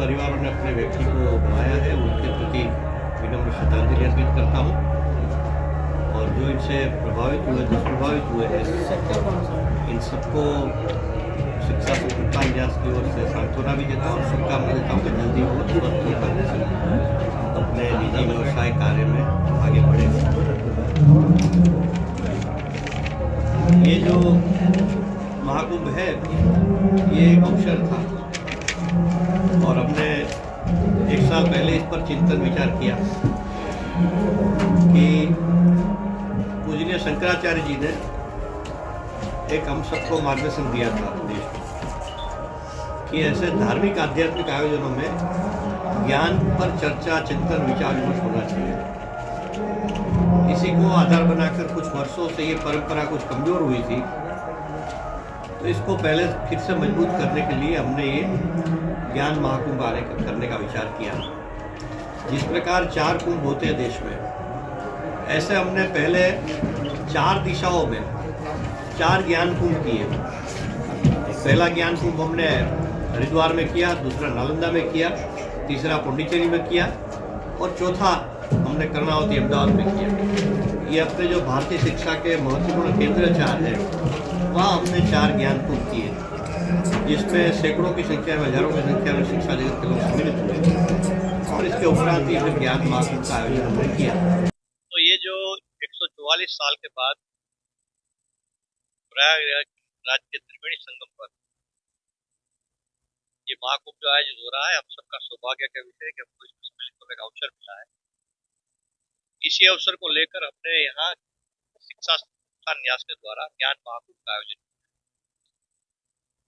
परिवारों ने अपने व्यक्ति को गंवाया है उनके प्रति विनम्र श्रद्धांजलि अर्पित करता हूँ। और जो इनसे प्रभावित हुए, दुष्प्रभावित हुए हैं, इन सबको शिक्षा संस्था न्यास की ओर से सांत्वना भी देता हूँ और शुभकामना देता हूँ कि जल्दी वो स्वस्थ होकर अपने निजी व्यवसाय कार्य में आगे बढ़े। ये जो महाकुंभ है ये एक अवसर था और हमने एक साल पहले इस पर चिंतन विचार किया कि पूजनीय शंकराचार्य जी ने एक हम सबको मार्गदर्शन दिया था देश में कि ऐसे धार्मिक आध्यात्मिक आयोजनों में ज्ञान पर चर्चा, चिंतन, विचार विमर्श होना चाहिए। इसी को आधार बनाकर कुछ वर्षों से ये परंपरा कुछ कमजोर हुई थी, तो इसको पहले फिर से मजबूत करने के लिए हमने ये ज्ञान महाकुंभ करने का विचार किया। जिस प्रकार 4 कुंभ होते हैं देश में, ऐसे हमने पहले 4 दिशाओं में 4 ज्ञान कुंभ किए। पहला ज्ञान कुंभ हमने हरिद्वार में किया, दूसरा नालंदा में किया, तीसरा पुडुचेरी में किया और चौथा हमने कर्णावती अहमदाबाद में किया। ये अपने जो भारतीय शिक्षा के महत्वपूर्ण केंद्र 4 है, वहाँ हमने 4 ज्ञान कुंभ किए, जिसमें सैकड़ों की संख्या में, हजारों की संख्या में शिक्षा जगत के लोग सम्मिलित हुए और इसके उपरांत ही फिर ज्ञान महाकुंभ का आयोजन हमने किया। तो ये जो 144 साल के बाद प्रयागराज के त्रिवेणी संगम पर ये महाकुंभ जो आयोजित हो रहा है, हम सबका सौभाग्य का विषय है कि हमको इसमें सम्मिलित होने का अवसर मिला है। इसी अवसर को लेकर हमने यहाँ शिक्षा संस्था न्यास के द्वारा ज्ञान महाकुंभ का आयोजन किया।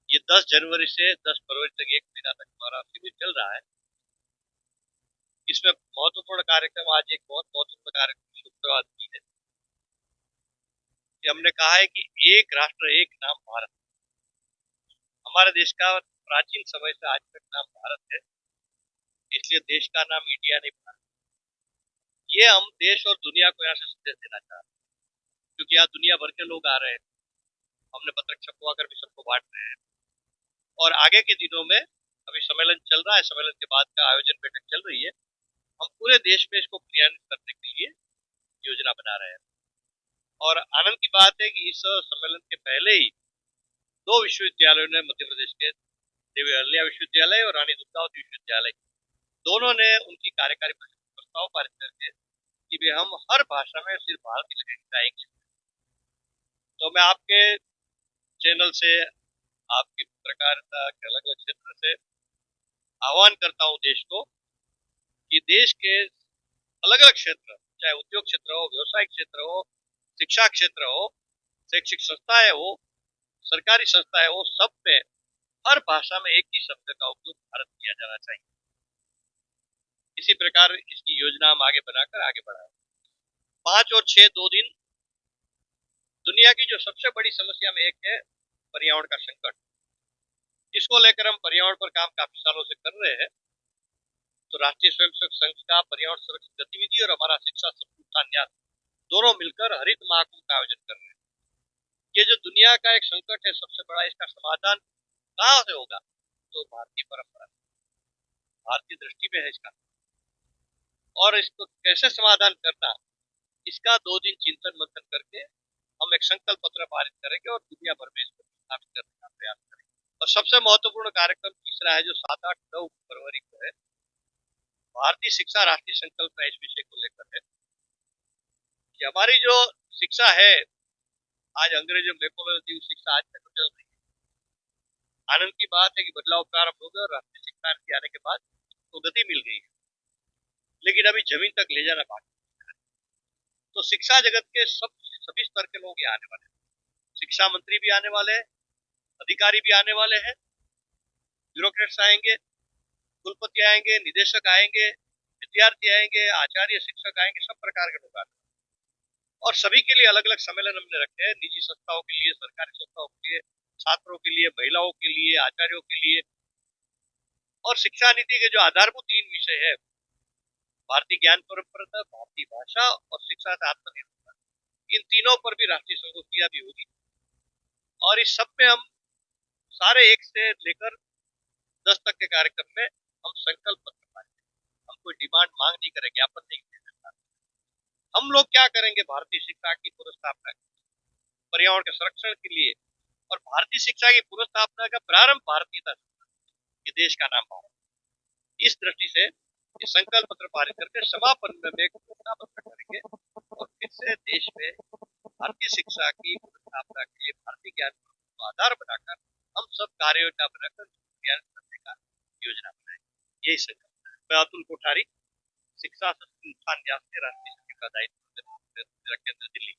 ये 10 जनवरी से 10 फरवरी तक 1 महीना तक हमारा शिविर चल रहा है। इसमें महत्वपूर्ण कार्यक्रम, आज एक बहुत महत्वपूर्ण कार्यक्रम शुक्रवार की है कि हमने कहा है कि एक राष्ट्र एक नाम भारत। हमारे देश का प्राचीन समय से आज तक नाम भारत है, इसलिए देश का नाम इंडिया नहीं भारत। ये हम देश और दुनिया को यहाँ से संदेश देना चाहते हैं, क्योंकि यहाँ दुनिया भर के लोग आ रहे हैं। हमने पत्रक छपवाकर भी सबको बांट रहे हैं और आगे के दिनों में अभी सम्मेलन चल रहा है, सम्मेलन के बाद का आयोजन बैठक चल रही है। हम पूरे देश में इसको क्रियान्वित करने के लिए योजना बना रहे हैं और आनंद की बात है कि इस सम्मेलन के पहले ही 2 विश्वविद्यालयों ने, मध्य प्रदेश के देवी अहिल्या विश्वविद्यालय और रानी दुर्गावती विश्वविद्यालय, दोनों ने उनकी कार्यकारी प्रस्ताव पारित करके कि भी हम हर भाषा में सिर्फ भारतीय लिखेंगे एक। तो मैं आपके चैनल से, आपकी पत्रकारिता के अलग अलग क्षेत्र से आह्वान करता हूँ देश को कि देश के अलग अलग क्षेत्र, चाहे उद्योग क्षेत्र हो, व्यवसायिक क्षेत्र हो, शिक्षा क्षेत्र हो, शैक्षिक संस्थाएं हो, सरकारी संस्थाएं हो, सब में हर भाषा में एक ही शब्द का उपयोग भारत किया जाना चाहिए। इसी प्रकार इसकी योजना हम आगे बनाकर आगे बढ़ाएं। 5 और 6 2 दिन दुनिया की जो सबसे बड़ी समस्या में एक है पर्यावरण का संकट। इसको लेकर हम पर्यावरण पर काम काफी सालों से कर रहे हैं। तो राष्ट्रीय स्वयंसेवक संघ का पर्यावरण संरक्षण गतिविधि और हमारा शिक्षा संस्था न्यास दोनों मिलकर हरित महाकुंभ का आयोजन कर रहे हैं। ये जो दुनिया का एक संकट है सबसे बड़ा, इसका समाधान कहाँ से होगा? तो भारतीय परंपरा, भारतीय दृष्टि में है इसका, और इसको कैसे समाधान करना, इसका 2 दिन चिंतन मंथन करके हम एक संकल्प पत्र पारित करेंगे और दुनिया भर में इसको स्थापित करने का प्रयास करेंगे। और सबसे महत्वपूर्ण कार्यक्रम तीसरा है जो 7, 8, 9 फरवरी को है, भारतीय शिक्षा राष्ट्रीय संकल्प है। इस विषय को लेकर है कि हमारी जो शिक्षा है, आज अंग्रेजों में कॉलोनी शिक्षा आज तक चल रही है। आनंद की बात है कि बदलाव प्रारंभ हो गया और राष्ट्रीय शिक्षा नीति आने के बाद तो गति मिल गई है, लेकिन अभी जमीन तक ले जाना बाकी है। तो शिक्षा जगत के सभी स्तर के लोग यहाँ आने वाले हैं। शिक्षा मंत्री भी आने वाले हैं, अधिकारी भी आने वाले हैं, ब्यूरोक्रेट्स आएंगे, कुलपति आएंगे, निदेशक आएंगे, विद्यार्थी आएंगे, आचार्य, शिक्षक आएंगे, सब प्रकार के लोग आते हैं। और सभी के लिए अलग अलग सम्मेलन हमने रखे हैं, निजी संस्थाओं के लिए, सरकारी संस्थाओं के लिए, छात्रों के लिए, महिलाओं के लिए, आचार्यों के लिए। और शिक्षा नीति के जो आधारभूत 3 विषय है, भारतीय ज्ञान परंपरा, भारतीय भाषा और शिक्षा से आत्मनिर्भरता, इन तीनों पर भी राष्ट्रीय संगोष्ठियां भी होगी। और इस सब में हम सारे 1 से लेकर 10 तक के कार्यक्रम में हम संकल्प पत्र पारित करेंगे। हम कोई डिमांड मांग नहीं करेंगे, ज्ञापन नहीं देंगे। हम लोग क्या करेंगे? भारतीय शिक्षा की पुनर्स्थापना, पर्यावरण के संरक्षण के लिए, और भारतीय शिक्षा की पुनर्स्थापना का प्रारंभ भारतीयता से, देश का नाम भारत। इस दृष्टि से ये संकल्प पत्र पारित करके समापन में एक घोषणा पत्र करेंगे और फिर से देश में भारतीय शिक्षा की पुनर्स्थापना के लिए भारतीय ज्ञान को आधार बनाकर हम सब कार्य योजना बनाकर ज्ञान करने का योजना बनाए। यही संकल्प है। मैं अतुल कोठारी, शिक्षा संस्थान न्यास के राष्ट्रीय सचिव का दायित्व केंद्र दिल्ली।